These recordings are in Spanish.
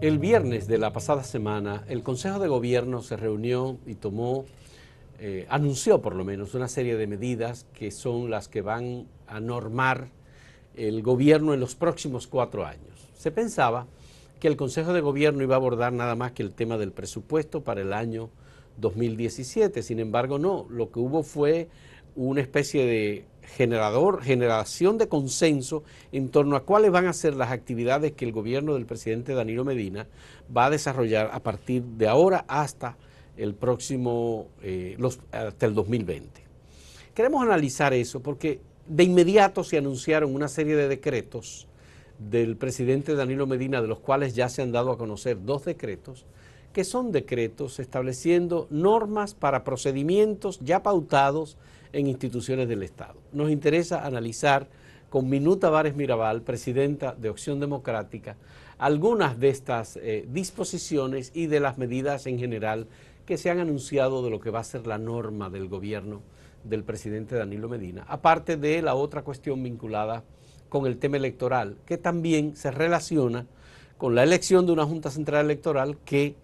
El viernes de la pasada semana, el Consejo de Gobierno se reunió y anunció por lo menos una serie de medidas que son las que van a normar el gobierno en los próximos 4 años. Se pensaba que el Consejo de Gobierno iba a abordar nada más que el tema del presupuesto para el año 2017, sin embargo no, lo que hubo fue una especie de generación de consenso en torno a cuáles van a ser las actividades que el gobierno del presidente Danilo Medina va a desarrollar a partir de ahora hasta el hasta el 2020. Queremos analizar eso porque de inmediato se anunciaron una serie de decretos del presidente Danilo Medina, de los cuales ya se han dado a conocer 2 decretos, que son decretos estableciendo normas para procedimientos ya pautados en instituciones del Estado. Nos interesa analizar con Minú Tavares Mirabal, presidenta de Opción Democrática, algunas de estas disposiciones y de las medidas en general que se han anunciado de lo que va a ser la norma del gobierno del presidente Danilo Medina, aparte de la otra cuestión vinculada con el tema electoral, que también se relaciona con la elección de una Junta Central Electoral que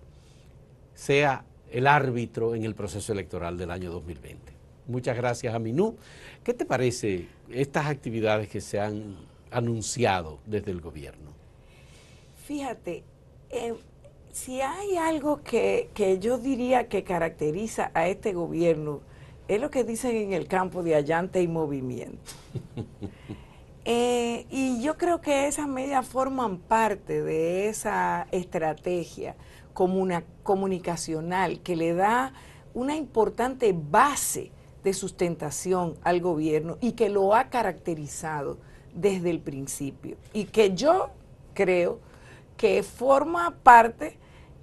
sea el árbitro en el proceso electoral del año 2020. Muchas gracias a Minú. ¿Qué te parece estas actividades que se han anunciado desde el gobierno? Fíjate, si hay algo que yo diría que caracteriza a este gobierno, es lo que dicen en el campo de allante y movimiento. Y yo creo que esas medidas forman parte de esa estrategia comunicacional que le da una importante base de sustentación al gobierno y que lo ha caracterizado desde el principio. Y que yo creo que forma parte,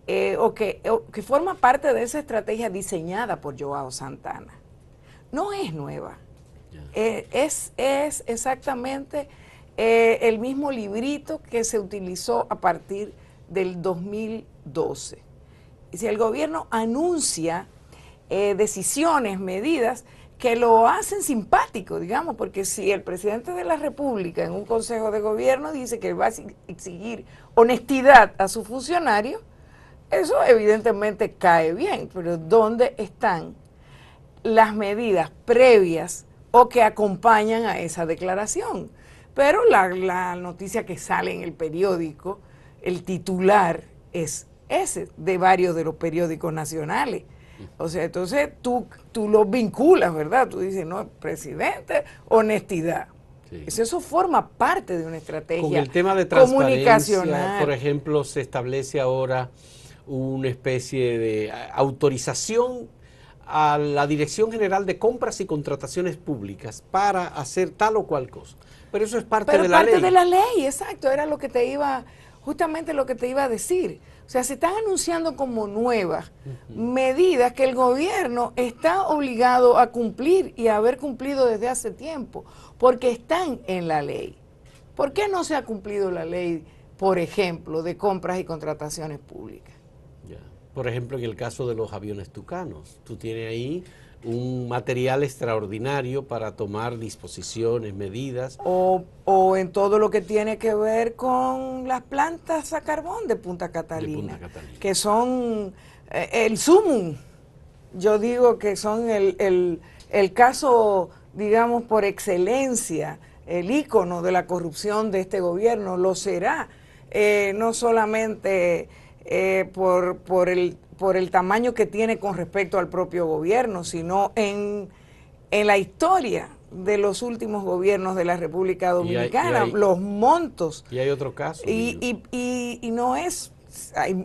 que forma parte de esa estrategia diseñada por Joao Santana. No es nueva. Es exactamente el mismo librito que se utilizó a partir del 2012. Y si el gobierno anuncia decisiones, medidas que lo hacen simpático, digamos, porque si el presidente de la República en un consejo de gobierno dice que va a exigir honestidad a sus funcionarios, eso evidentemente cae bien, pero ¿dónde están las medidas previas o que acompañan a esa declaración? Pero la noticia que sale en el periódico, el titular es ese, de varios de los periódicos nacionales. O sea, entonces tú lo vinculas, ¿verdad? Tú dices, no, presidente, honestidad. Sí. Eso forma parte de una estrategia con el tema de transparencia, por ejemplo, se establece ahora una especie de autorización a la Dirección General de Compras y Contrataciones Públicas para hacer tal o cual cosa. Pero eso es parte de la ley. Parte de la ley, exacto, era lo que justamente lo que te iba a decir. O sea, se están anunciando como nuevas medidas que el gobierno está obligado a cumplir y a haber cumplido desde hace tiempo, porque están en la ley. ¿Por qué no se ha cumplido la ley, por ejemplo, de compras y contrataciones públicas? Ya. Por ejemplo, en el caso de los aviones Tucanos, tú tienes ahí un material extraordinario para tomar disposiciones, medidas. O en todo lo que tiene que ver con las plantas a carbón de Punta Catalina, que son el sumum. Yo digo que son el caso, digamos, por excelencia, el ícono de la corrupción de este gobierno. Lo será, no solamente por el tamaño que tiene con respecto al propio gobierno, sino en la historia de los últimos gobiernos de la República Dominicana, los montos. Y hay otro caso. Y no es,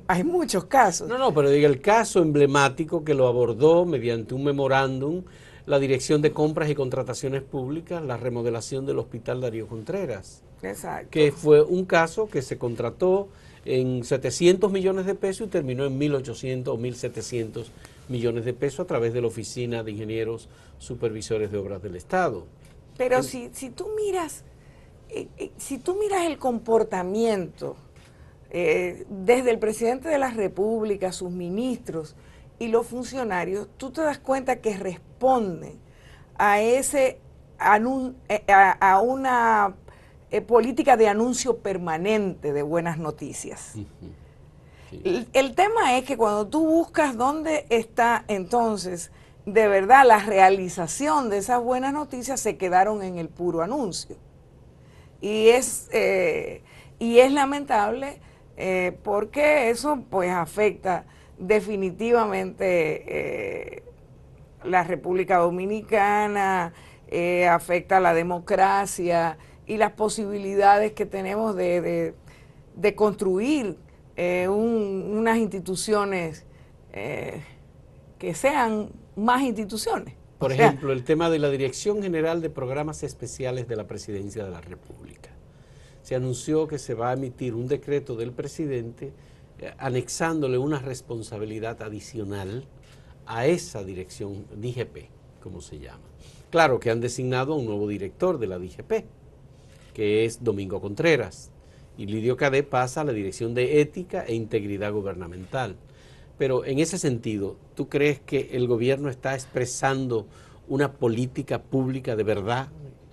hay muchos casos. No, pero diga el caso emblemático que lo abordó mediante un memorándum la Dirección de Compras y Contrataciones Públicas, la remodelación del Hospital Darío Contreras. Exacto. Que fue un caso que se contrató en 700 millones de pesos y terminó en 1.800 o 1.700 millones de pesos a través de la Oficina de Ingenieros Supervisores de Obras del Estado. Pero si tú miras el comportamiento desde el presidente de la República, sus ministros y los funcionarios, tú te das cuenta que responden a una política de anuncio permanente de buenas noticias. Sí. El tema es que cuando tú buscas dónde está entonces, de verdad, la realización de esas buenas noticias, se quedaron en el puro anuncio. Y es lamentable porque eso pues afecta definitivamente la República Dominicana, afecta la democracia y las posibilidades que tenemos de construir unas instituciones que sean más instituciones. Por ejemplo, el tema de la Dirección General de Programas Especiales de la Presidencia de la República. Se anunció que se va a emitir un decreto del presidente anexándole una responsabilidad adicional a esa dirección, DGP, como se llama. Claro que han designado a un nuevo director de la DGP, que es Domingo Contreras, y Lidio Cadet pasa a la Dirección de Ética e Integridad Gubernamental. Pero en ese sentido, ¿tú crees que el gobierno está expresando una política pública de verdad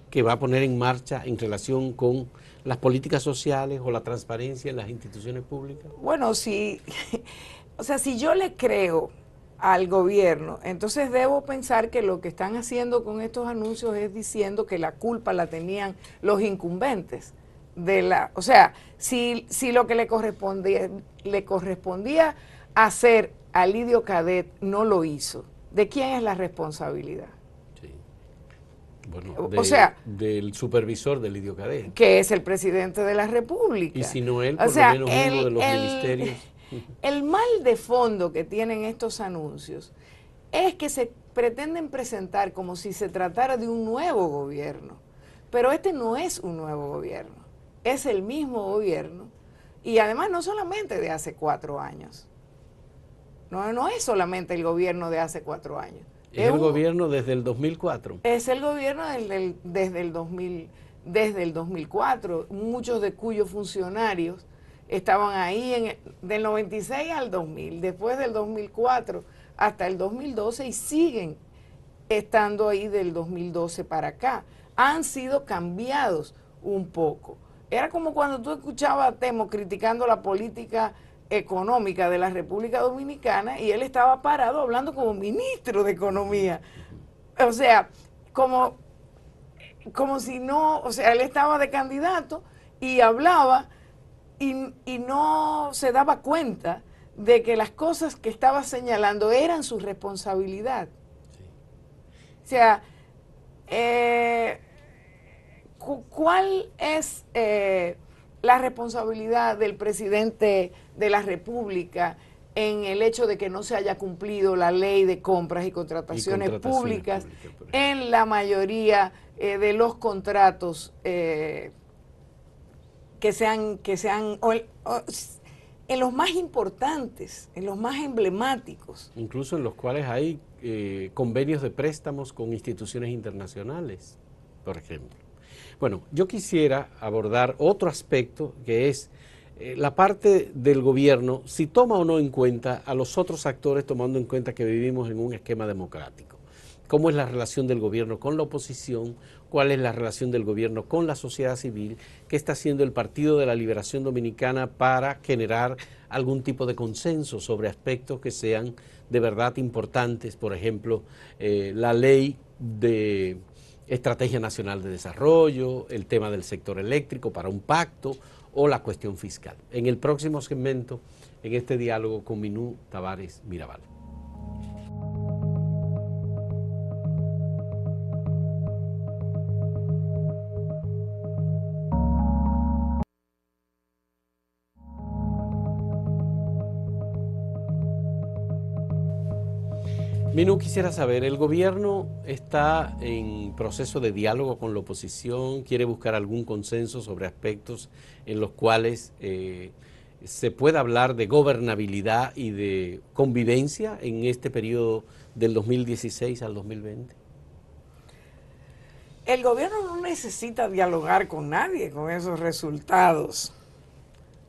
que va a poner en marcha en relación con las políticas sociales o la transparencia en las instituciones públicas? Bueno, si yo le creo al gobierno, entonces debo pensar que lo que están haciendo con estos anuncios es diciendo que la culpa la tenían los incumbentes. O sea, si lo que le correspondía hacer a Lidio Cadet no lo hizo, ¿de quién es la responsabilidad? Sí. Bueno, del supervisor de Lidio Cadet. Que es el presidente de la República. Y si no él, por lo menos uno de los ministerios. El mal de fondo que tienen estos anuncios es que se pretenden presentar como si se tratara de un nuevo gobierno. Pero este no es un nuevo gobierno, es el mismo gobierno. Y además no solamente de hace 4 años. No es solamente el gobierno de hace 4 años. Es el gobierno desde el 2004. Es el gobierno desde el 2004, muchos de cuyos funcionarios estaban ahí del 96 al 2000, después del 2004 hasta el 2012 y siguen estando ahí del 2012 para acá. Han sido cambiados un poco. Era como cuando tú escuchabas a Temo criticando la política económica de la República Dominicana y él estaba parado hablando como ministro de Economía. O sea, como si no, o sea, él estaba de candidato y hablaba y no se daba cuenta de que las cosas que estaba señalando eran su responsabilidad. Sí. O sea, ¿cuál es la responsabilidad del presidente de la República en el hecho de que no se haya cumplido la ley de compras y contrataciones públicas en la mayoría de los contratos que sean en los más importantes, en los más emblemáticos? Incluso en los cuales hay convenios de préstamos con instituciones internacionales, por ejemplo. Bueno, yo quisiera abordar otro aspecto que es la parte del gobierno, si toma o no en cuenta a los otros actores, tomando en cuenta que vivimos en un esquema democrático. ¿Cómo es la relación del gobierno con la oposición? ¿Cuál es la relación del gobierno con la sociedad civil? ¿Qué está haciendo el Partido de la Liberación Dominicana para generar algún tipo de consenso sobre aspectos que sean de verdad importantes? Por ejemplo, la ley de Estrategia Nacional de Desarrollo, el tema del sector eléctrico para un pacto o la cuestión fiscal. En el próximo segmento, en este diálogo con Minú Tavares Mirabal. Minú, quisiera saber, ¿el gobierno está en proceso de diálogo con la oposición? ¿Quiere buscar algún consenso sobre aspectos en los cuales se pueda hablar de gobernabilidad y de convivencia en este periodo del 2016 al 2020? El gobierno no necesita dialogar con nadie con esos resultados,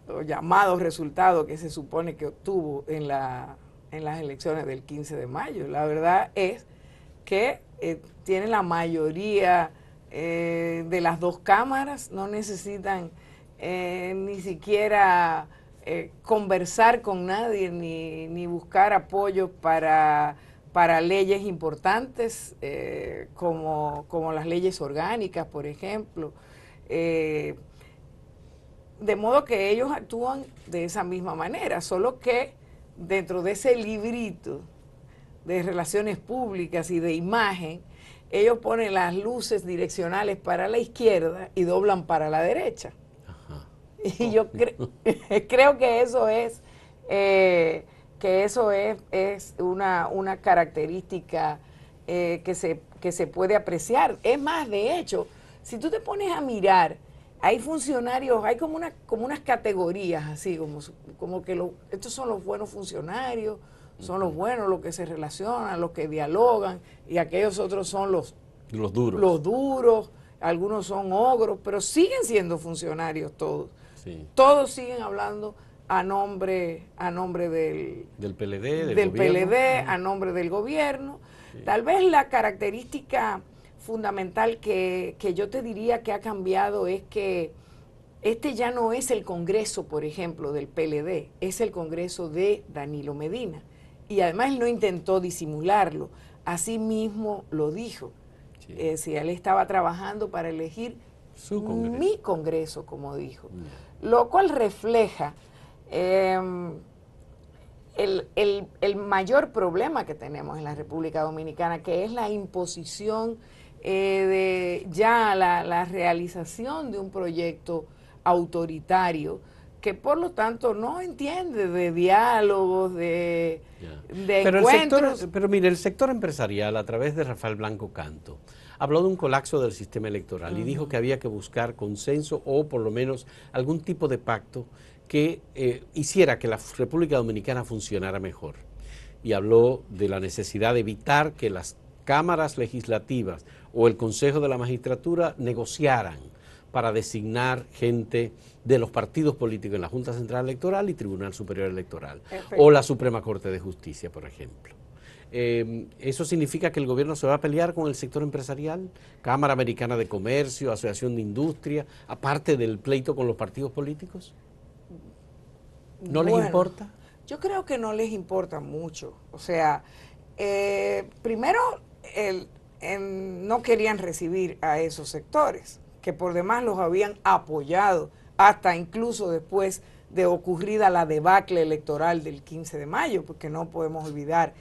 los llamados resultados que se supone que obtuvo en las elecciones del 15 de mayo. La verdad es que tiene la mayoría de las dos cámaras, no necesitan ni siquiera conversar con nadie ni buscar apoyo para leyes importantes como las leyes orgánicas, por ejemplo. De modo que ellos actúan de esa misma manera, solo que dentro de ese librito de relaciones públicas y de imagen, ellos ponen las luces direccionales para la izquierda y doblan para la derecha. Ajá. Y yo creo que eso es una característica que se puede apreciar. Es más, de hecho, si tú te pones a mirar, hay funcionarios, hay como unas categorías así, como que estos son los buenos funcionarios, son los buenos, los que se relacionan, los que dialogan, y aquellos otros son los duros. Los duros, algunos son ogros, pero siguen siendo funcionarios todos. Sí. Todos siguen hablando a nombre del PLD, del PLD, a nombre del gobierno. Sí. Tal vez la característica fundamental que yo te diría que ha cambiado es que este ya no es el Congreso, por ejemplo, del PLD, es el Congreso de Danilo Medina. Y además él no intentó disimularlo, así mismo lo dijo. Sí. Si él estaba trabajando para elegir mi Congreso, como dijo. Lo cual refleja el mayor problema que tenemos en la República Dominicana, que es la imposición de ya la realización de un proyecto autoritario que por lo tanto no entiende de diálogos, de encuentros. Pero mire, el sector empresarial, a través de Rafael Blanco Canto, habló de un colapso del sistema electoral y dijo que había que buscar consenso o por lo menos algún tipo de pacto que hiciera que la República Dominicana funcionara mejor. Y habló de la necesidad de evitar que las cámaras legislativas o el Consejo de la Magistratura negociaran para designar gente de los partidos políticos en la Junta Central Electoral y Tribunal Superior Electoral, o la Suprema Corte de Justicia, por ejemplo. ¿Eso significa que el gobierno se va a pelear con el sector empresarial? Cámara Americana de Comercio, Asociación de Industria, aparte del pleito con los partidos políticos. ¿No les importa? Yo creo que no les importa mucho. O sea, primero, no querían recibir a esos sectores, que por demás los habían apoyado hasta incluso después de ocurrida la debacle electoral del 15 de mayo, porque no podemos olvidar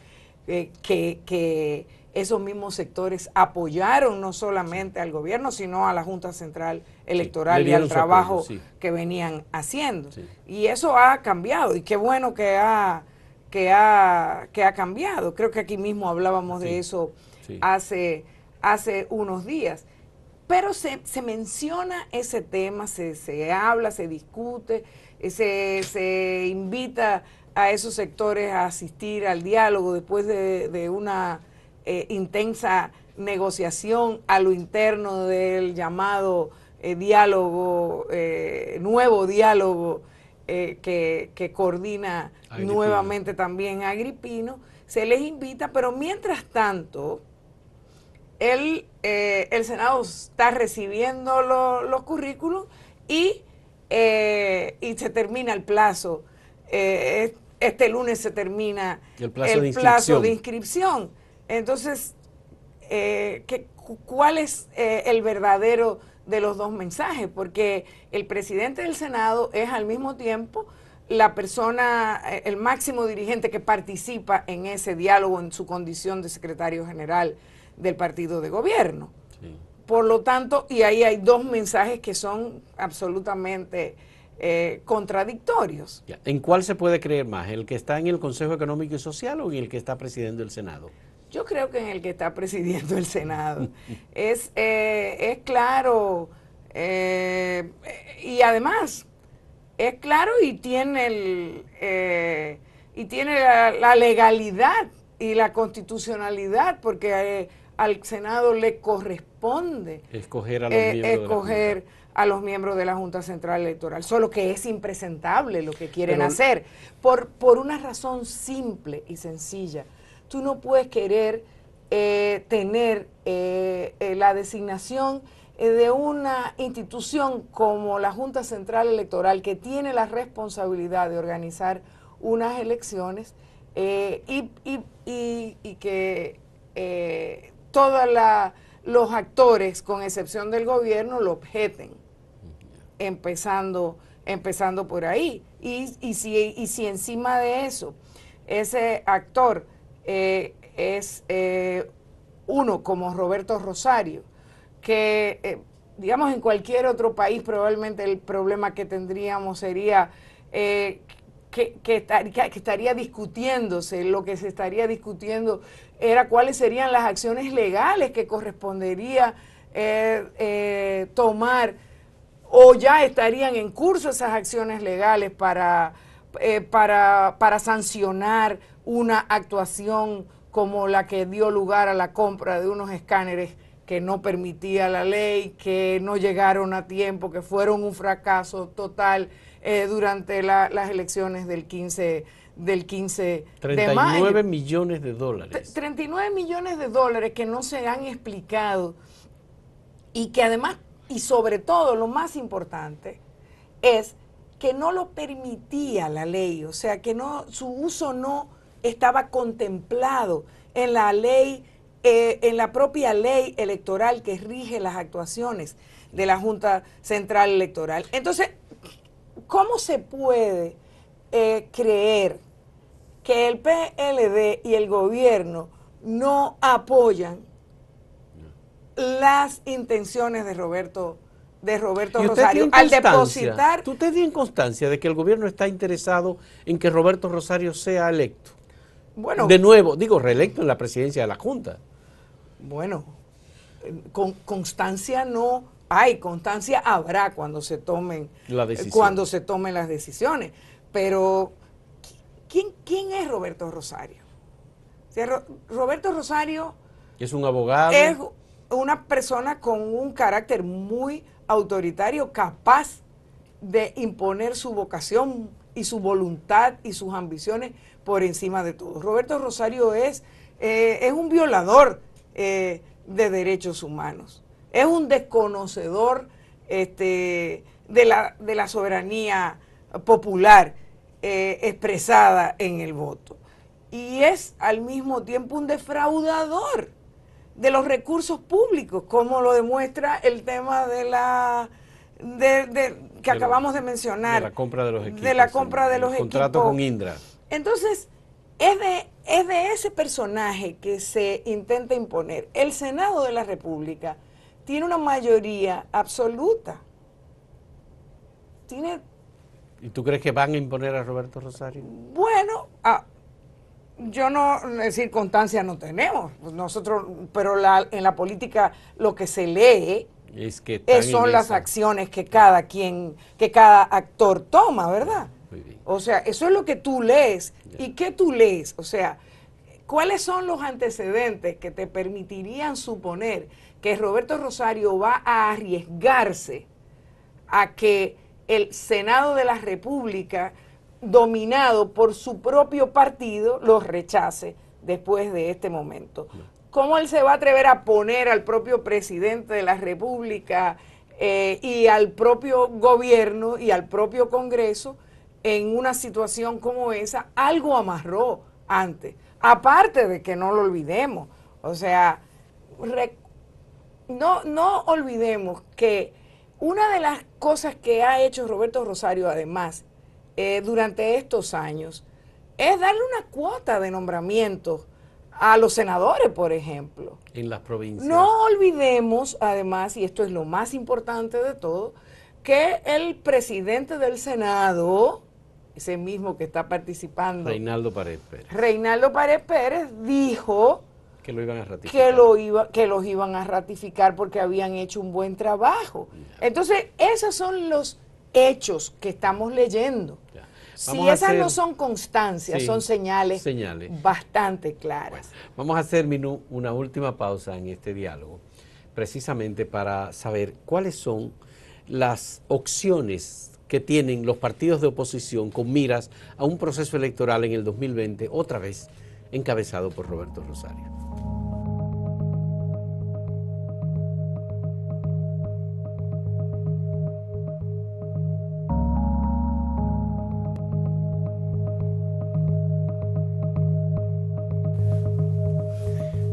que esos mismos sectores apoyaron no solamente al gobierno, sino a la Junta Central Electoral y al trabajo que venían haciendo. Sí. Y eso ha cambiado, y qué bueno que ha cambiado. Creo que aquí mismo hablábamos de eso hace unos días. Pero se menciona ese tema, se habla, se discute, se invita a esos sectores a asistir al diálogo después de una intensa negociación a lo interno del llamado nuevo diálogo que coordina Agripino. Nuevamente también a Agripino. Se les invita, pero mientras tanto el Senado está recibiendo los currículos y se termina el plazo. Este lunes se termina el plazo de inscripción. Entonces, ¿cuál es el verdadero de los dos mensajes? Porque el presidente del Senado es al mismo tiempo la persona, el máximo dirigente que participa en ese diálogo en su condición de secretario general del partido de gobierno. Sí. Por lo tanto, y ahí hay dos mensajes que son absolutamente contradictorios. ¿En cuál se puede creer más? ¿El que está en el Consejo Económico y Social o en el que está presidiendo el Senado? Yo creo que en el que está presidiendo el Senado. Es claro, y además es claro y tiene la legalidad y la constitucionalidad, porque al Senado le corresponde escoger a los miembros de la Junta Central Electoral, solo que es impresentable lo que quieren hacer, por una razón simple y sencilla. Tú no puedes querer tener la designación de una institución como la Junta Central Electoral, que tiene la responsabilidad de organizar unas elecciones y que todos los actores, con excepción del gobierno, lo objeten, empezando por ahí. Y si encima de eso ese actor es uno como Roberto Rosario, que digamos en cualquier otro país probablemente el problema que tendríamos sería que estaría discutiéndose, lo que se estaría discutiendo era cuáles serían las acciones legales que correspondería tomar, o ya estarían en curso esas acciones legales para sancionar una actuación como la que dio lugar a la compra de unos escáneres que no permitía la ley, que no llegaron a tiempo, que fueron un fracaso total durante las elecciones del 15 de mayo. 39 millones de dólares. 39 millones de dólares que no se han explicado y que además, y sobre todo lo más importante, es que no lo permitía la ley, o sea que no, su uso no estaba contemplado en la ley, en la propia ley electoral que rige las actuaciones de la Junta Central Electoral. Entonces, ¿cómo se puede creer que el PLD y el gobierno no apoyan las intenciones de Roberto Rosario al depositar? ¿Usted tiene constancia de que el gobierno está interesado en que Roberto Rosario sea electo? Bueno, de nuevo, digo, reelecto en la presidencia de la Junta. Bueno, constancia no hay, constancia habrá cuando se tomen las decisiones. Pero, ¿quién es Roberto Rosario? O sea, Roberto Rosario es un abogado. Es una persona con un carácter muy autoritario, capaz de imponer su vocación y su voluntad y sus ambiciones por encima de todo. Roberto Rosario es un violador de derechos humanos, es un desconocedor de la soberanía popular expresada en el voto, y es al mismo tiempo un defraudador de los recursos públicos, como lo demuestra el tema que acabamos de mencionar, de la compra de los equipos, el contrato con Indra. Entonces, es de ese personaje que se intenta imponer. El Senado de la República tiene una mayoría absoluta. ¿Y tú crees que van a imponer a Roberto Rosario? Bueno, yo no, es decir, constancia no tenemos. Nosotros, pero en la política lo que se lee son las acciones que cada actor toma, ¿verdad? Muy bien. O sea, eso es lo que tú lees. Ya. ¿Y qué tú lees? O sea, ¿cuáles son los antecedentes que te permitirían suponer que Roberto Rosario va a arriesgarse a que el Senado de la República, dominado por su propio partido, los rechace después de este momento? ¿Cómo él se va a atrever a poner al propio presidente de la República y al propio gobierno y al propio Congreso en una situación como esa? Algo amarró antes, aparte de que no lo olvidemos, o sea, no olvidemos que una de las cosas que ha hecho Roberto Rosario además durante estos años es darle una cuota de nombramientos a los senadores, por ejemplo. En las provincias. No olvidemos, además, y esto es lo más importante de todo, que el presidente del Senado, ese mismo que está participando, Reinaldo Pared Pérez, dijo que lo iban a ratificar. Que los iban a ratificar porque habían hecho un buen trabajo. Ya. Entonces, esos son los hechos que estamos leyendo. Ya. Si esas no son constancias, son señales bastante claras. Bueno, vamos a hacer una última pausa en este diálogo, precisamente para saber cuáles son las opciones que tienen los partidos de oposición con miras a un proceso electoral en el 2020, otra vez encabezado por Roberto Rosario.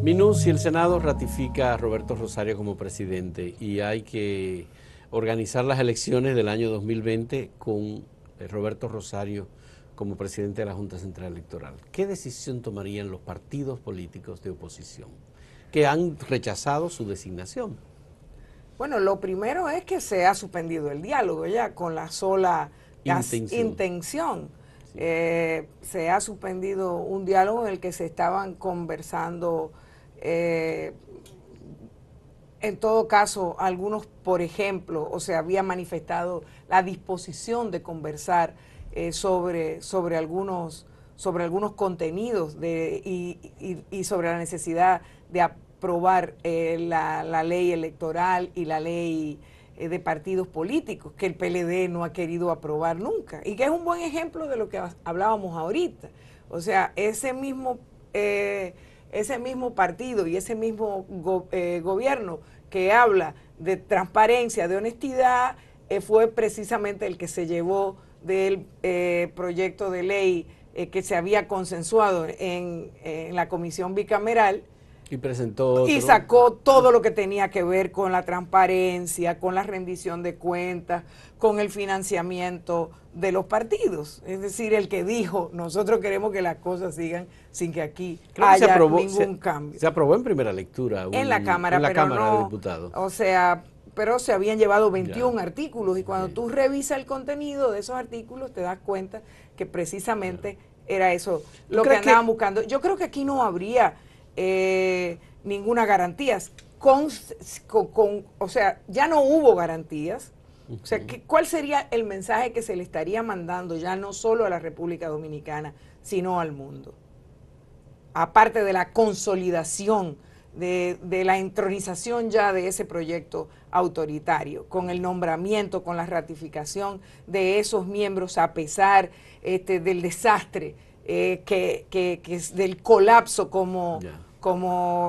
Minú, si el Senado ratifica a Roberto Rosario como presidente y hay que organizar las elecciones del año 2020 con Roberto Rosario como presidente de la Junta Central Electoral, ¿qué decisión tomarían los partidos políticos de oposición que han rechazado su designación? Bueno, lo primero es que se ha suspendido el diálogo ya con la sola intención. Sí. Se ha suspendido un diálogo en el que se estaban conversando, en todo caso, algunos, por ejemplo, o se había manifestado la disposición de conversar sobre algunos contenidos y sobre la necesidad de aprobar la ley electoral y la ley de partidos políticos, que el PLD no ha querido aprobar nunca, y que es un buen ejemplo de lo que hablábamos ahorita. O sea, ese mismo partido y ese mismo gobierno que habla de transparencia, de honestidad, fue precisamente el que se llevó del proyecto de ley que se había consensuado en la comisión bicameral, y presentó otro. Y sacó todo lo que tenía que ver con la transparencia, con la rendición de cuentas, con el financiamiento de los partidos. Es decir, el que dijo, nosotros queremos que las cosas sigan sin que aquí haya ningún cambio. Se aprobó en primera lectura. En la Cámara, de Diputados. O sea, pero se habían llevado 21 artículos, y cuando tú revisas el contenido de esos artículos te das cuenta que precisamente era eso lo que andaban buscando. Yo creo que aquí no habría ninguna garantía, o sea, ya no hubo garantías. O sea, ¿cuál sería el mensaje que se le estaría mandando ya no solo a la República Dominicana, sino al mundo? Aparte de la consolidación, de la entronización ya de ese proyecto autoritario, con el nombramiento, con la ratificación de esos miembros a pesar del desastre, que es del colapso como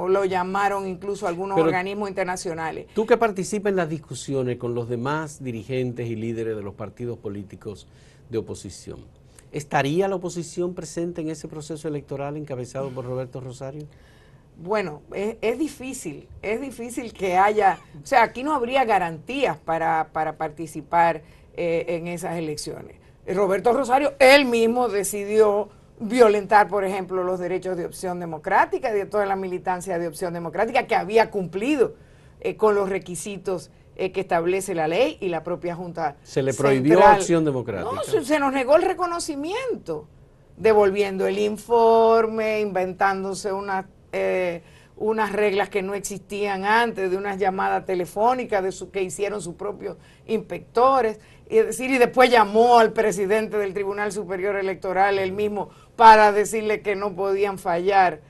lo llamaron incluso algunos organismos internacionales. Tú que participas en las discusiones con los demás dirigentes y líderes de los partidos políticos de oposición, ¿estaría la oposición presente en ese proceso electoral encabezado por Roberto Rosario? Bueno, es difícil que haya, o sea, aquí no habría garantías para participar en esas elecciones. Roberto Rosario, él mismo decidió violentar, por ejemplo, los derechos de Opción Democrática, de toda la militancia de Opción Democrática, que había cumplido con los requisitos que establece la ley y la propia Junta Se le prohibió Central. Opción Democrática. No, se nos negó el reconocimiento, devolviendo el informe, inventándose unas reglas que no existían antes, de unas llamadas telefónicas que hicieron sus propios inspectores, es decir, y después llamó al presidente del Tribunal Superior Electoral él mismo para decirle que no podían fallar.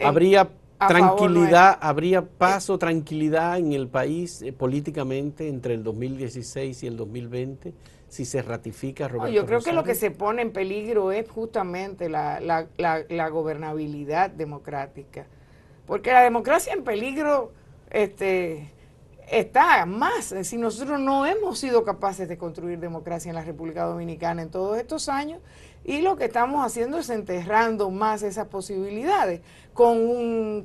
¿Habría tranquilidad, habría paz o tranquilidad en el país políticamente entre el 2016 y el 2020 si se ratifica Roberto Rosario? Yo creo que lo que se pone en peligro es justamente la gobernabilidad democrática, porque la democracia en peligro está más. Si nosotros no hemos sido capaces de construir democracia en la República Dominicana en todos estos años, y lo que estamos haciendo es enterrando más esas posibilidades con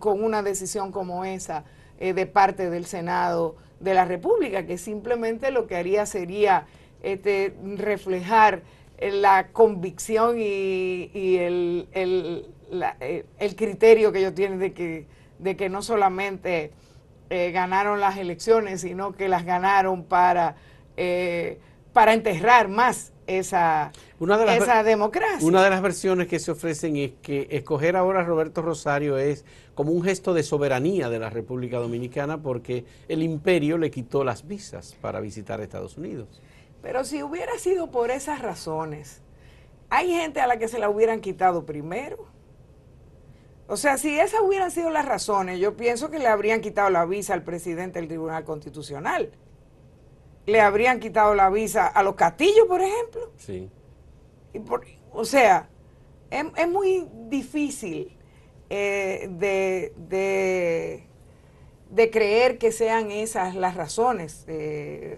una decisión como esa de parte del Senado de la República, que simplemente lo que haría sería reflejar la convicción y el criterio que ellos tienen de que no solamente ganaron las elecciones, sino que las ganaron para enterrar más esa democracia. Una de las versiones que se ofrecen es que escoger ahora a Roberto Rosario es como un gesto de soberanía de la República Dominicana, porque el imperio le quitó las visas para visitar Estados Unidos. Pero si hubiera sido por esas razones, hay gente a la que se la hubieran quitado primero. O sea, si esas hubieran sido las razones, yo pienso que le habrían quitado la visa al presidente del Tribunal Constitucional. Le habrían quitado la visa a los Castillo, por ejemplo. Sí. O sea, es muy difícil de creer que sean esas las razones.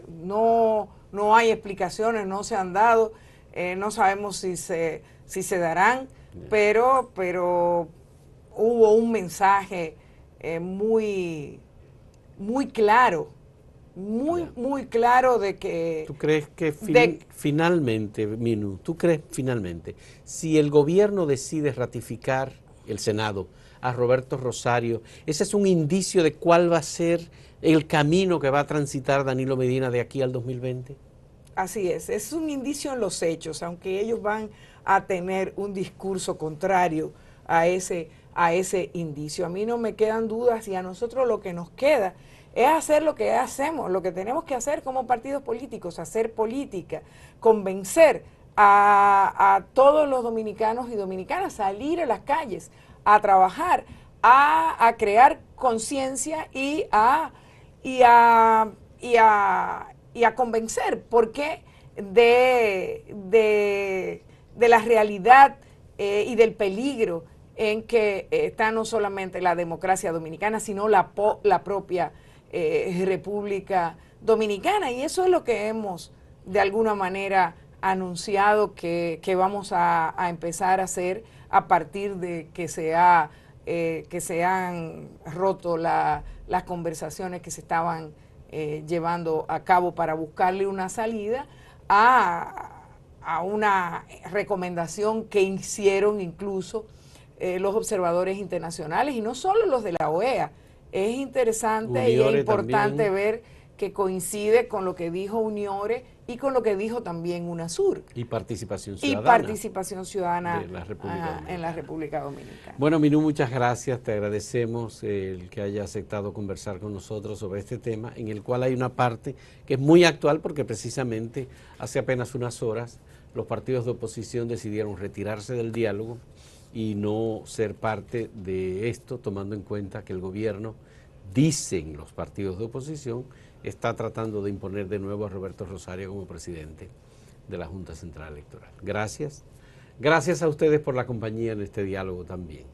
No hay explicaciones, no se han dado, no sabemos si se darán, pero hubo un mensaje muy, muy claro, muy claro de que... ¿Tú crees que finalmente, Minu, si el gobierno decide ratificar el Senado a Roberto Rosario, ese es un indicio de cuál va a ser el camino que va a transitar Danilo Medina de aquí al 2020? Así es un indicio en los hechos, aunque ellos van a tener un discurso contrario a ese indicio. A mí no me quedan dudas y a nosotros lo que nos queda es hacer lo que hacemos, lo que tenemos que hacer como partidos políticos, hacer política, convencer a todos los dominicanos y dominicanas, salir a las calles, a trabajar, a crear conciencia y a convencer, porque de la realidad y del peligro en que está no solamente la democracia dominicana, sino la propia República Dominicana. Y eso es lo que hemos de alguna manera anunciado que vamos a empezar a hacer a partir de que se han roto las conversaciones que se estaban llevando a cabo para buscarle una salida a una recomendación que hicieron incluso los observadores internacionales, y no solo los de la OEA. Es interesante Uniore, y es importante también ver que coincide con lo que dijo Uniore y con lo que dijo también UNASUR. Y participación ciudadana. De en la República Dominicana. Bueno, Minu, muchas gracias. Te agradecemos el que haya aceptado conversar con nosotros sobre este tema, en el cual hay una parte que es muy actual, porque precisamente hace apenas unas horas los partidos de oposición decidieron retirarse del diálogo y no ser parte de esto, tomando en cuenta que el gobierno, dicen los partidos de oposición, está tratando de imponer de nuevo a Roberto Rosario como presidente de la Junta Central Electoral. Gracias. Gracias a ustedes por la compañía en este diálogo también.